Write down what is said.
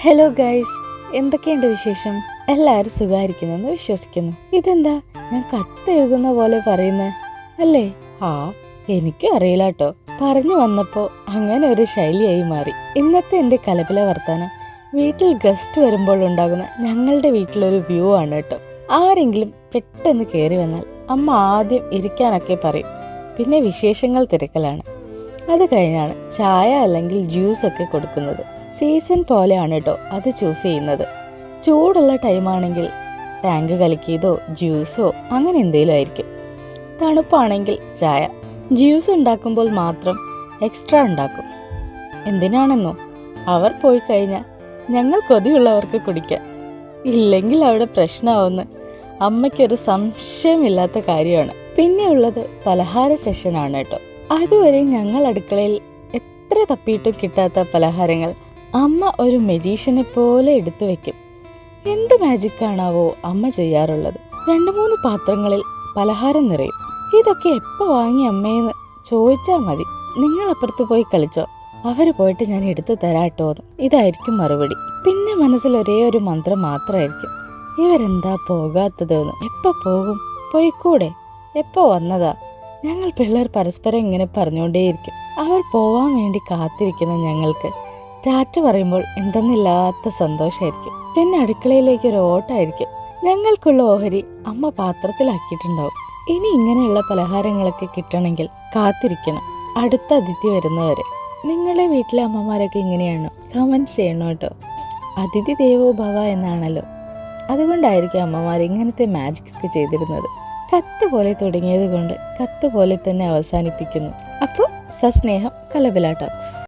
Hello guys, എന്തൊക്കെയുണ്ട് വിശേഷം? എല്ലാവരും സുഖമായിരിക്കുന്നെന്ന് വിശ്വസിക്കുന്നു. ഇതെന്താ ഞാൻ കത്ത് എഴുതുന്ന പോലെ പറയുന്നത് അല്ലേ? എനിക്കും അറിയില്ല കേട്ടോ. പറഞ്ഞു വന്നപ്പോൾ അങ്ങനെ ഒരു ശൈലിയായി മാറി. ഇന്നത്തെ എൻ്റെ കലപില വർത്താനം വീട്ടിൽ ഗസ്റ്റ് വരുമ്പോൾ ഉണ്ടാകുന്ന ഞങ്ങളുടെ വീട്ടിലൊരു വ്യൂ ആണ് കേട്ടോ. ആരെങ്കിലും പെട്ടെന്ന് കയറി വന്നാൽ അമ്മ ആദ്യം ഇരിക്കാനൊക്കെ പറയും, പിന്നെ വിശേഷങ്ങൾ തിരക്കലാണ്. അത് കഴിഞ്ഞാണ് ചായ അല്ലെങ്കിൽ ജ്യൂസ് ഒക്കെ കൊടുക്കുന്നത്. സീസൺ പോലെയാണ് കേട്ടോ അത് ചൂസ് ചെയ്യുന്നത്. ചൂടുള്ള ടൈമാണെങ്കിൽ ടാങ്ക് കലക്കിയതോ ജ്യൂസോ അങ്ങനെ എന്തെങ്കിലും ആയിരിക്കും. തണുപ്പാണെങ്കിൽ ചായ. ജ്യൂസ് ഉണ്ടാക്കുമ്പോൾ മാത്രം എക്സ്ട്രാ ഉണ്ടാക്കും. എന്തിനാണെന്നോ, അവർ പോയി കഴിഞ്ഞാൽ ഞങ്ങൾ കൊതിയുള്ളവർക്ക് കുടിക്കാം, ഇല്ലെങ്കിൽ അവിടെ പ്രശ്നമാവുന്ന അമ്മയ്ക്കൊരു സംശയമില്ലാത്ത കാര്യമാണ്. പിന്നെ ഉള്ളത് പലഹാര സെഷനാണ് കേട്ടോ. അതുവരെ ഞങ്ങൾ അടുക്കളയിൽ എത്ര തപ്പിയിട്ടും കിട്ടാത്ത പലഹാരങ്ങൾ അമ്മ ഒരു മജീഷ്യനെ പോലെ എടുത്തു വെക്കും. എന്ത് മാജിക്കാണാവോ അമ്മ ചെയ്യാറുള്ളത്. 2-3 പാത്രങ്ങളിൽ പലഹാരം നിറയും. ഇതൊക്കെ എപ്പോൾ വാങ്ങി അമ്മയെന്ന് ചോദിച്ചാൽ മതി. നിങ്ങൾ അപ്പുറത്ത് പോയി കളിച്ചോ, അവർ പോയിട്ട് ഞാൻ എടുത്തു തരാട്ടോന്ന്. ഇതായിരിക്കും മറുപടി. പിന്നെ മനസ്സിൽ ഒരേ ഒരു മന്ത്രം മാത്രമായിരിക്കും, ഇവരെന്താ പോകാത്തതെന്ന്. എപ്പോ പോകും? പോയിക്കൂടെ? എപ്പോ വന്നതാ? ഞങ്ങൾ പിള്ളേർ പരസ്പരം ഇങ്ങനെ പറഞ്ഞുകൊണ്ടേയിരിക്കും. അവർ പോവാൻ വേണ്ടി കാത്തിരിക്കുന്ന ഞങ്ങൾക്ക് ടാറ്റ പറയുമ്പോൾ എന്തെന്നില്ലാത്ത സന്തോഷമായിരിക്കും. പിന്നെ അടുക്കളയിലേക്ക് ഒരു ഓട്ടമായിരിക്കും. ഞങ്ങൾക്കുള്ള ഓഹരി അമ്മ പാത്രത്തിലാക്കിയിട്ടുണ്ടാവും. ഇനി ഇങ്ങനെയുള്ള പലഹാരങ്ങളൊക്കെ കിട്ടണമെങ്കിൽ കാത്തിരിക്കണം അടുത്ത അതിഥി വരുന്നവരെ. നിങ്ങളുടെ വീട്ടിലെ അമ്മമാരൊക്കെ ഇങ്ങനെയാണോ? കമൻറ്റ് ചെയ്യണം കേട്ടോ. അതിഥി ദേവോ ഭവ എന്നാണല്ലോ, അതുകൊണ്ടായിരിക്കും അമ്മമാർ ഇങ്ങനത്തെ മാജിക് ഒക്കെ ചെയ്തിരുന്നത്. കത്ത് പോലെ തുടങ്ങിയത് കൊണ്ട് കത്ത് പോലെ തന്നെ അവസാനിപ്പിക്കുന്നു. അപ്പോൾ സസ്നേഹം, കലബില ടോക്സ്.